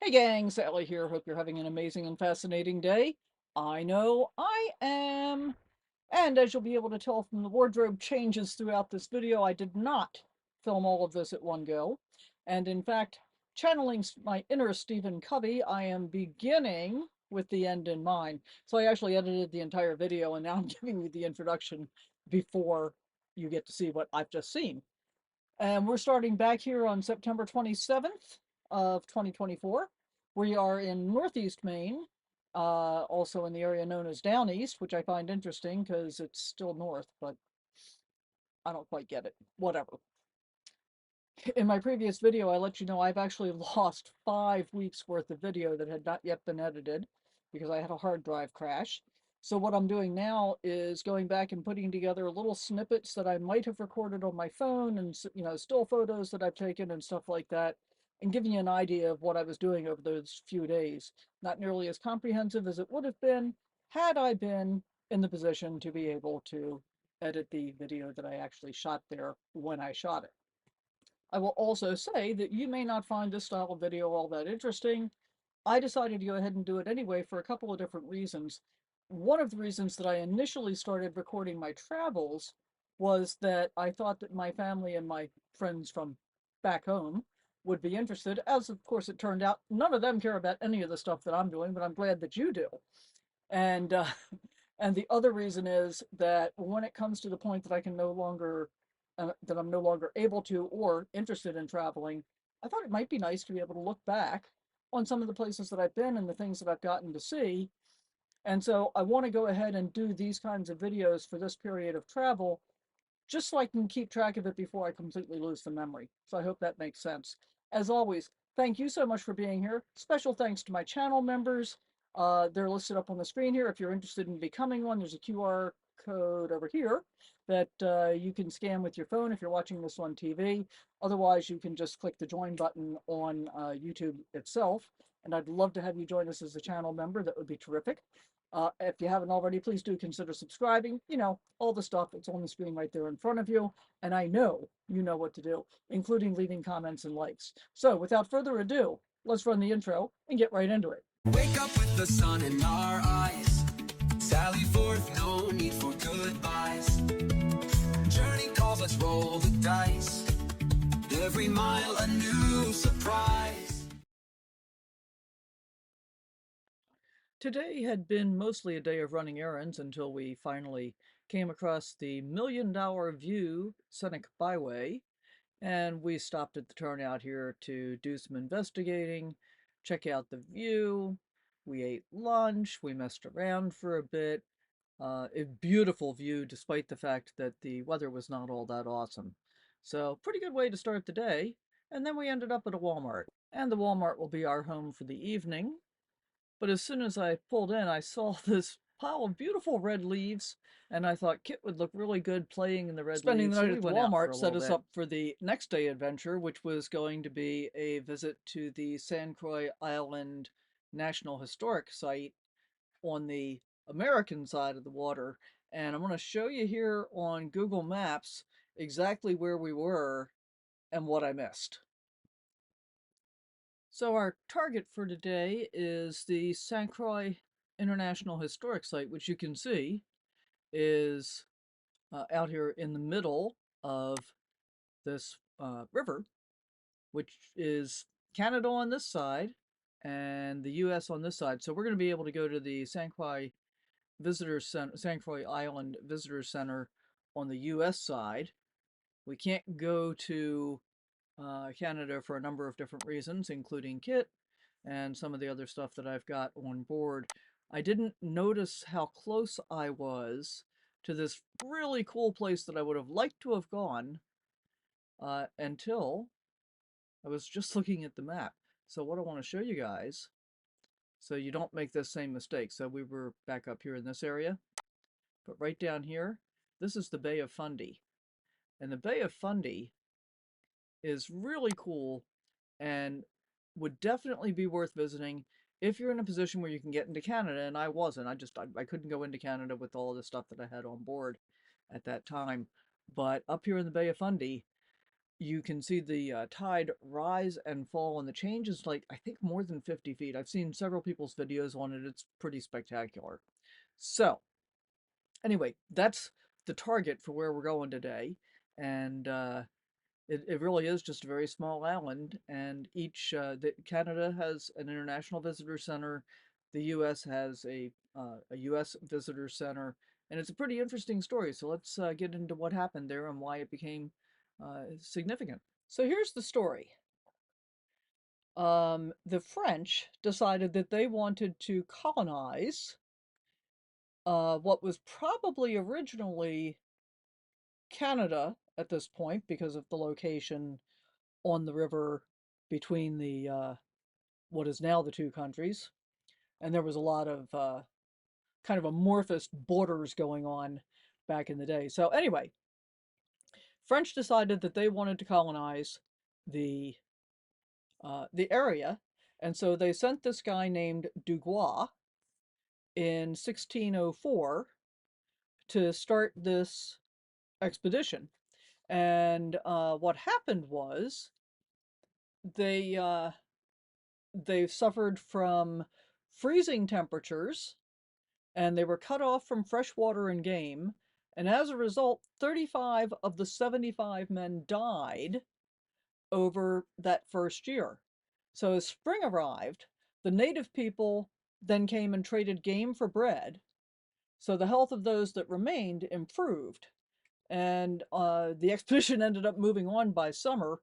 Hey gang, Sally here. Hope you're having an amazing and fascinating day. I know I am. And as you'll be able to tell from the wardrobe changes throughout this video, I did not film all of this at one go. And in fact, channeling my inner Stephen Covey, I am beginning with the end in mind. So I actually edited the entire video and now I'm giving you the introduction before you get to see what I've just seen. And we're starting back here on September 27th of 2024. We are in Northeast Maine, also in the area known as Downeast, which I find interesting because it's still north, but I don't quite get it. Whatever. In my previous video, I let you know I've actually lost 5 weeks worth of video that had not yet been edited because I had a hard drive crash. So what I'm doing now is going back and putting together little snippets that I might have recorded on my phone and, still photos that I've taken and stuff like that, and giving you an idea of what I was doing over those few days. Not nearly as comprehensive as it would have been had I been in the position to be able to edit the video that I actually shot there when I shot it. I will also say that you may not find this style of video all that interesting. I decided to go ahead and do it anyway for a couple of different reasons. One of the reasons that I initially started recording my travels was that I thought that my family and my friends from back home would be interested, as of course it turned out. None of them care about any of the stuff that I'm doing, but I'm glad that you do. And and the other reason is that when it comes to the point that I can no longer that I'm no longer able to or interested in traveling, I thought it might be nice to be able to look back on some of the places that I've been and the things that I've gotten to see. And so I want to go ahead and do these kinds of videos for this period of travel, just so I can keep track of it before I completely lose the memory. So I hope that makes sense. As always, thank you so much for being here. Special thanks to my channel members. They're listed up on the screen here. If you're interested in becoming one, there's a QR code over here that you can scan with your phone if you're watching this on TV. Otherwise, you can just click the join button on YouTube itself. And I'd love to have you join us as a channel member. That would be terrific. If you haven't already, please do consider subscribing. All the stuff, it's on the screen right there in front of you. And I know you know what to do, including leaving comments and likes. So without further ado, let's run the intro and get right into it. Wake up with the sun in our eyes. Sally forth, no need for goodbyes. Journey calls, let's roll the dice. Every mile a new surprise. Today had been mostly a day of running errands until we finally came across the $1,000,000 View Scenic Byway, and we stopped at the turnout here to do some investigating, check out the view. We ate lunch, we messed around for a bit. A beautiful view despite the fact that the weather was not all that awesome. So pretty good way to start the day. And then we ended up at a Walmart, and the Walmart will be our home for the evening. But as soon as I pulled in, I saw this pile of beautiful red leaves, and I thought Kit would look really good playing in the red leaves. Spending the night at the Walmart set us up for the next day adventure, which was going to be a visit to the Croix Island National Historic Site on the American side of the water. And I'm going to show you here on Google Maps exactly where we were and what I missed. So our target for today is the St. Croix International Historic Site, which you can see is out here in the middle of this river, which is Canada on this side and the US on this side. So we're going to be able to go to the St. Croix St. Croix Island Visitor Center on the US side. We can't go to Canada for a number of different reasons, including Kit and some of the other stuff that I've got on board. I didn't notice how close I was to this really cool place that I would have liked to have gone until I was just looking at the map. So what I want to show you guys, so you don't make this same mistake. So we were back up here in this area, but right down here, this is the Bay of Fundy. And the Bay of Fundy is really cool and would definitely be worth visiting if you're in a position where you can get into Canada, and I wasn't. I couldn't go into Canada with all the stuff that I had on board at that time. But up here in the Bay of Fundy, you can see the tide rise and fall, and the change is like, I think, more than 50 feet. I've seen several people's videos on it. It's pretty spectacular. So, anyway, that's the target for where we're going today. And it really is just a very small island. And Canada has an international visitor center, the U.S. has a U.S. visitor center, and it's a pretty interesting story. So let's get into what happened there and why it became significant. So here's the story. The French decided that they wanted to colonize what was probably originally Canada at this point because of the location on the river between the what is now the two countries, and there was a lot of kind of amorphous borders going on back in the day. So anyway, French decided that they wanted to colonize the the area, and so they sent this guy named Dugois in 1604 to start this expedition. And what happened was they they suffered from freezing temperatures, and they were cut off from fresh water and game. And as a result, 35 of the 75 men died over that first year. So as spring arrived, the native people then came and traded game for bread. So the health of those that remained improved. And the expedition ended up moving on by summer,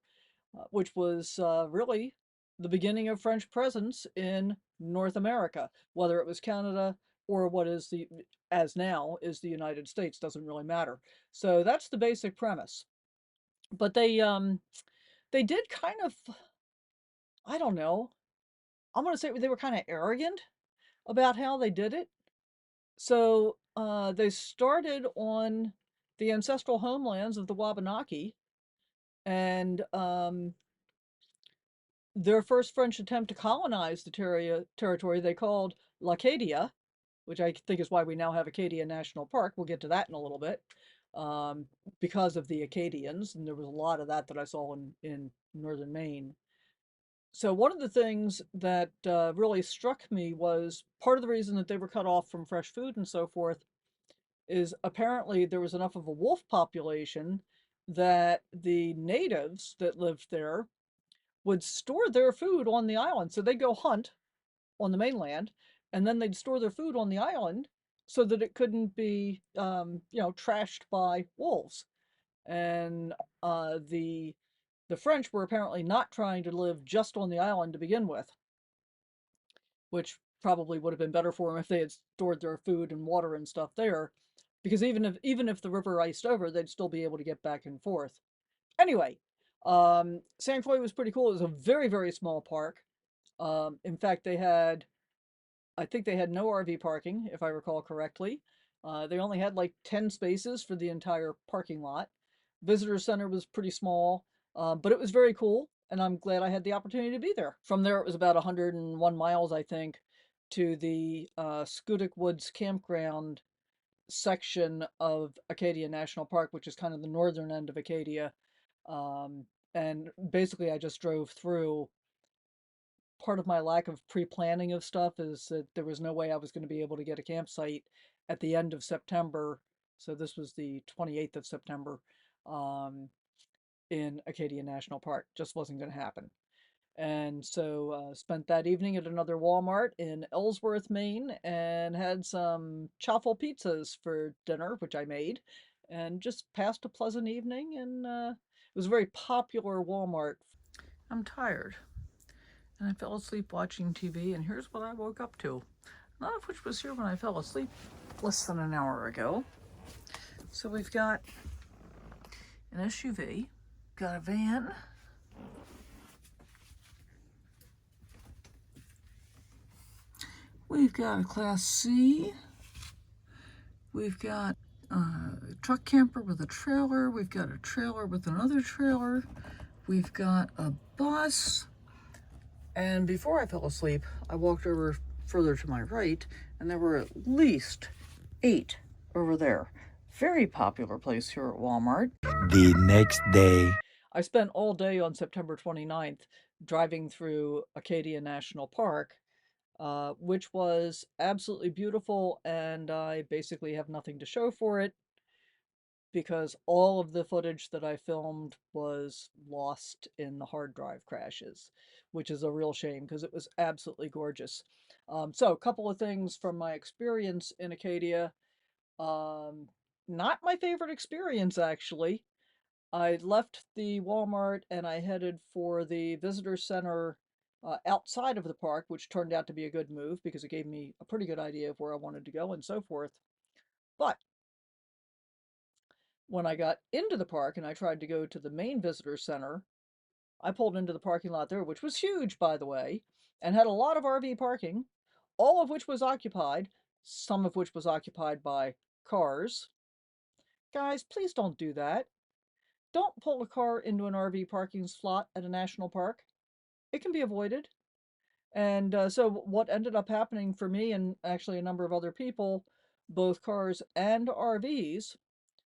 which was really the beginning of French presence in North America, whether it was Canada or what is the as now is the United States, doesn't really matter. So that's the basic premise. But they did kind of, I don't know, I'm going to say they were kind of arrogant about how they did it. So they started on the ancestral homelands of the Wabanaki, and their first French attempt to colonize the territory they called l'Acadia, which I think is why we now have Acadia National Park. We'll get to that in a little bit, because of the Acadians, and there was a lot of that I saw in northern Maine. So one of the things that really struck me was part of the reason that they were cut off from fresh food and so forth is apparently there was enough of a wolf population that the natives that lived there would store their food on the island. So they'd go hunt on the mainland, and then they'd store their food on the island so that it couldn't be, trashed by wolves. And the French were apparently not trying to live just on the island to begin with, which probably would have been better for them if they had stored their food and water and stuff there, because even if the river iced over, they'd still be able to get back and forth. Anyway, San Croix was pretty cool. It was a very, very small park. In fact, I think they had no RV parking, if I recall correctly. They only had like 10 spaces for the entire parking lot. Visitor center was pretty small, but it was very cool, and I'm glad I had the opportunity to be there. From there, it was about 101 miles, I think, to the Schoodic Woods campground section of Acadia National Park, which is kind of the northern end of Acadia. And basically, I just drove through. Part of my lack of pre-planning of stuff is that there was no way I was going to be able to get a campsite at the end of September. So this was the 28th of September, in Acadia National Park. Just wasn't going to happen. And so spent that evening at another Walmart in Ellsworth, Maine, and had some chaffle pizzas for dinner, which I made, and just passed a pleasant evening. And it was a very popular Walmart. I'm tired, and I fell asleep watching TV, and here's what I woke up to. None of which was here when I fell asleep less than an hour ago. So we've got an SUV, got a van, we've got a Class C, we've got a truck camper with a trailer, we've got a trailer with another trailer, we've got a bus, and before I fell asleep, I walked over further to my right, and there were at least 8 over there. Very popular place here at Walmart. The next day. I spent all day on September 29th driving through Acadia National Park, which was absolutely beautiful, and I basically have nothing to show for it because all of the footage that I filmed was lost in the hard drive crashes, which is a real shame because it was absolutely gorgeous. So a couple of things from my experience in Acadia. Um, Not my favorite experience, actually. I left the Walmart and I headed for the visitor center outside of the park, which turned out to be a good move because it gave me a pretty good idea of where I wanted to go and so forth. But when I got into the park and I tried to go to the main visitor center, I pulled into the parking lot there, which was huge, by the way, and had a lot of RV parking, all of which was occupied, some of which was occupied by cars. Guys, please don't do that. Don't pull a car into an RV parking slot at a national park. It can be avoided. And so what ended up happening for me and actually a number of other people, both cars and RVs,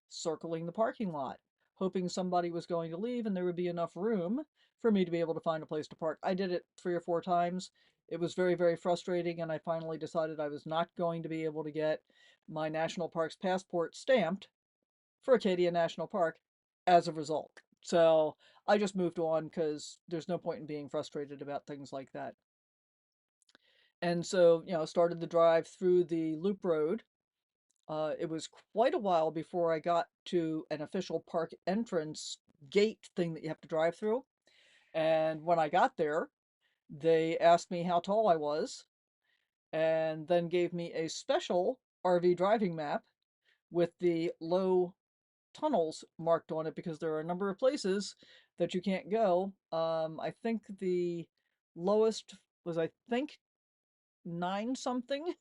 circling the parking lot, hoping somebody was going to leave and there would be enough room for me to be able to find a place to park. I did it 3 or 4 times. It was very, very frustrating, and I finally decided I was not going to be able to get my national parks passport stamped for Acadia National Park as a result. So I just moved on because there's no point in being frustrated about things like that. And so, started the drive through the loop road. It was quite a while before I got to an official park entrance gate thing that you have to drive through. And when I got there, they asked me how tall I was and then gave me a special RV driving map with the low tunnels marked on it because there are a number of places that you can't go. I think the lowest was, I think, nine something.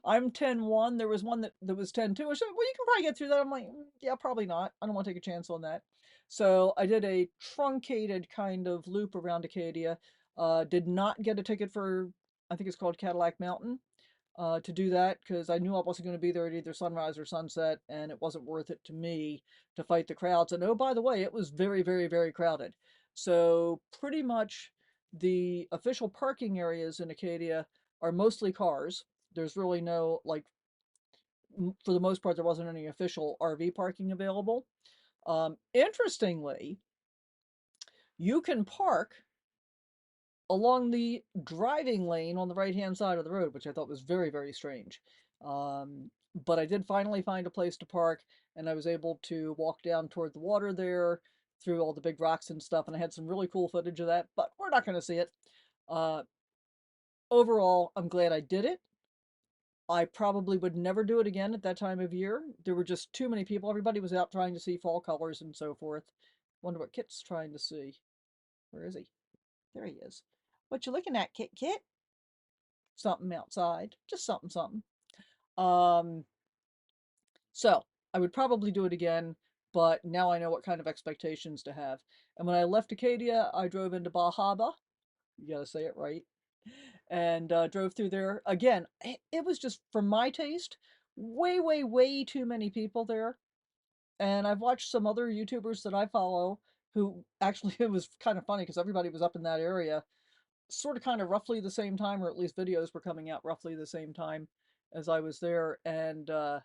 I'm 10-1. There was one that was 10-2. I said, well, you can probably get through that. I'm like, yeah, probably not. I don't want to take a chance on that. So I did a truncated kind of loop around Acadia. Did not get a ticket for, I think it's called Cadillac Mountain, to do that because I knew I wasn't going to be there at either sunrise or sunset, and it wasn't worth it to me to fight the crowds. And oh, by the way, it was very, very, very crowded. So pretty much the official parking areas in Acadia are mostly cars. There's really no, like, for the most part, there wasn't any official RV parking available. Interestingly, you can park along the driving lane on the right-hand side of the road, which I thought was very, very strange. But I did finally find a place to park, and I was able to walk down toward the water there through all the big rocks and stuff, and I had some really cool footage of that, but we're not going to see it. Uh, Overall, I'm glad I did it. I probably would never do it again at that time of year. There were just too many people. Everybody was out trying to see fall colors and so forth. Wonder what Kit's trying to see. Where is he? There he is. What you looking at, Kit Kit? Something outside. Just something, something. Um, so I would probably do it again, but now I know what kind of expectations to have. And when I left Acadia, I drove into Bahaba. You gotta say it right. And drove through there. Again, it was just, for my taste, way, way, way too many people there. And I've watched some other YouTubers that I follow who actually, it was kind of funny because everybody was up in that area sort of kind of roughly the same time, or at least videos were coming out roughly the same time as I was there. And a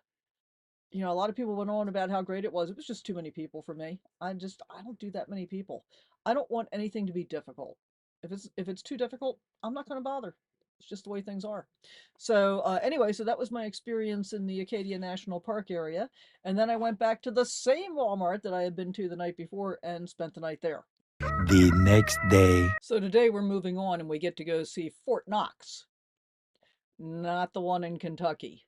lot of people went on about how great it was. It was just too many people for me. I don't do that many people. I don't want anything to be difficult. If it's too difficult, I'm not going to bother. It's just the way things are. So anyway, so that was my experience in the Acadia National Park area, and then I went back to the same Walmart that I had been to the night before and spent the night there. The next day. So today we're moving on, and we get to go see Fort Knox, not the one in Kentucky,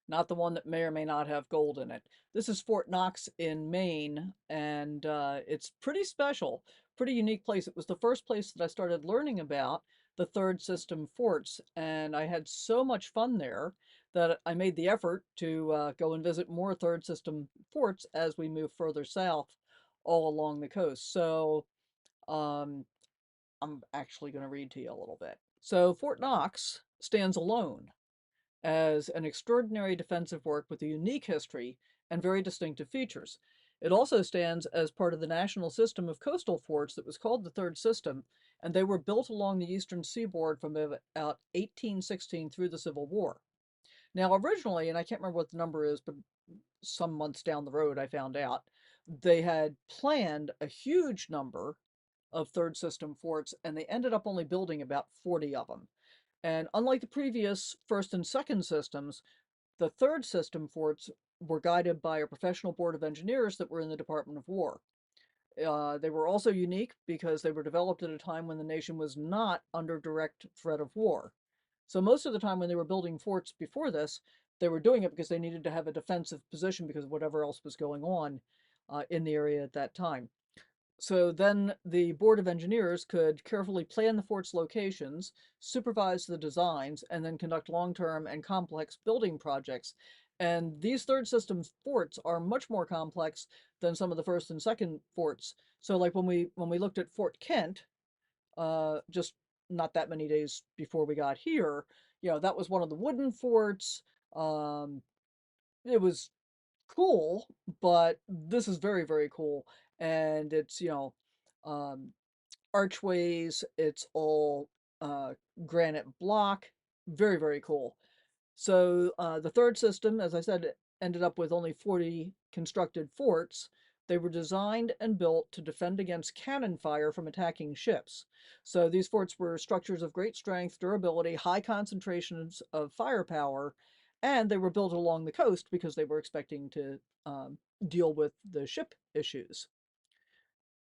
not the one that may or may not have gold in it. This is Fort Knox in Maine, and it's pretty special, pretty unique place. It was the first place that I started learning about the third system forts, and I had so much fun there that I made the effort to go and visit more third system forts as we move further south all along the coast. So um, I'm actually going to read to you a little bit. So Fort Knox stands alone as an extraordinary defensive work with a unique history and very distinctive features. It also stands as part of the national system of coastal forts that was called the Third System, and they were built along the eastern seaboard from about 1816 through the Civil War. Now, originally, and I can't remember what the number is, but some months down the road I found out, they had planned a huge number of third system forts, and they ended up only building about 40 of them. And unlike the previous first and second systems, the third system forts were guided by a professional board of engineers that were in the Department of War. They were also unique because they were developed at a time when the nation was not under direct threat of war. So most of the time when they were building forts before this, they were doing it because they needed to have a defensive position because of whatever else was going on in the area at that time. So then the Board of Engineers could carefully plan the fort's locations, supervise the designs, and then conduct long-term and complex building projects. And these third system forts are much more complex than some of the first and second forts. So like when we looked at Fort Kent, just not that many days before we got here, that was one of the wooden forts. It was cool, but this is very, very cool. And it's, um, archways, it's all granite block. Very, very cool. So the third system, as I said, ended up with only 40 constructed forts. They were designed and built to defend against cannon fire from attacking ships. So these forts were structures of great strength, durability, high concentrations of firepower, and they were built along the coast because they were expecting to deal with the ship issues.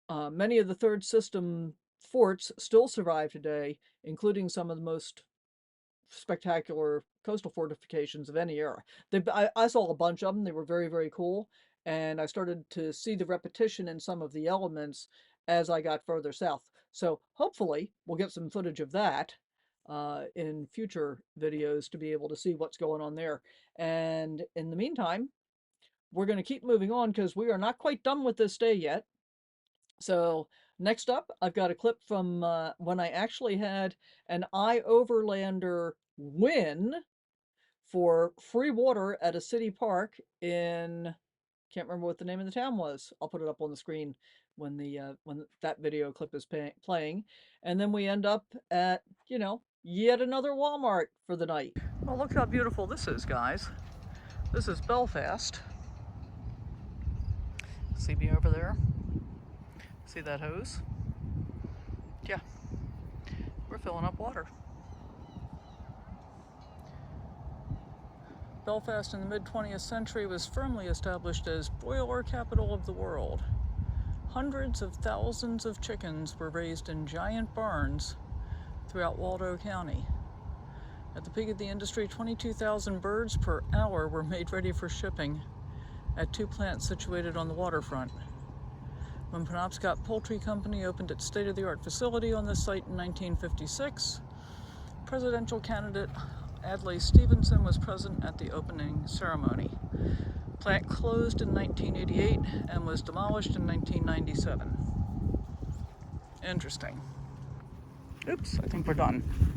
Many of the third system forts still survive today, including some of the most spectacular coastal fortifications of any era. I saw a bunch of them. They were very, very cool. And I started to see the repetition in some of the elements as I got further south. So hopefully we'll get some footage of that in future videos to be able to see what's going on there. And in the meantime, we're going to keep moving on because we are not quite done with this day yet. So next up, I've got a clip from when I actually had an iOverlander win for free water at a city park in, can't remember what the name of the town was. I'll put it up on the screen when that video clip is playing. And then we end up at, yet another Walmart for the night. Well, look how beautiful this is, guys. This is Belfast. See me over there? See that hose? Yeah, we're filling up water. Belfast in the mid-20th century was firmly established as boiler capital of the world. Hundreds of thousands of chickens were raised in giant barns throughout Waldo County. At the peak of the industry, 22,000 birds per hour were made ready for shipping at 2 plants situated on the waterfront. When Penobscot Poultry Company opened its state-of-the-art facility on this site in 1956, presidential candidate Adlai Stevenson was present at the opening ceremony. The plant closed in 1988 and was demolished in 1997. Interesting. Oops, I think we're done.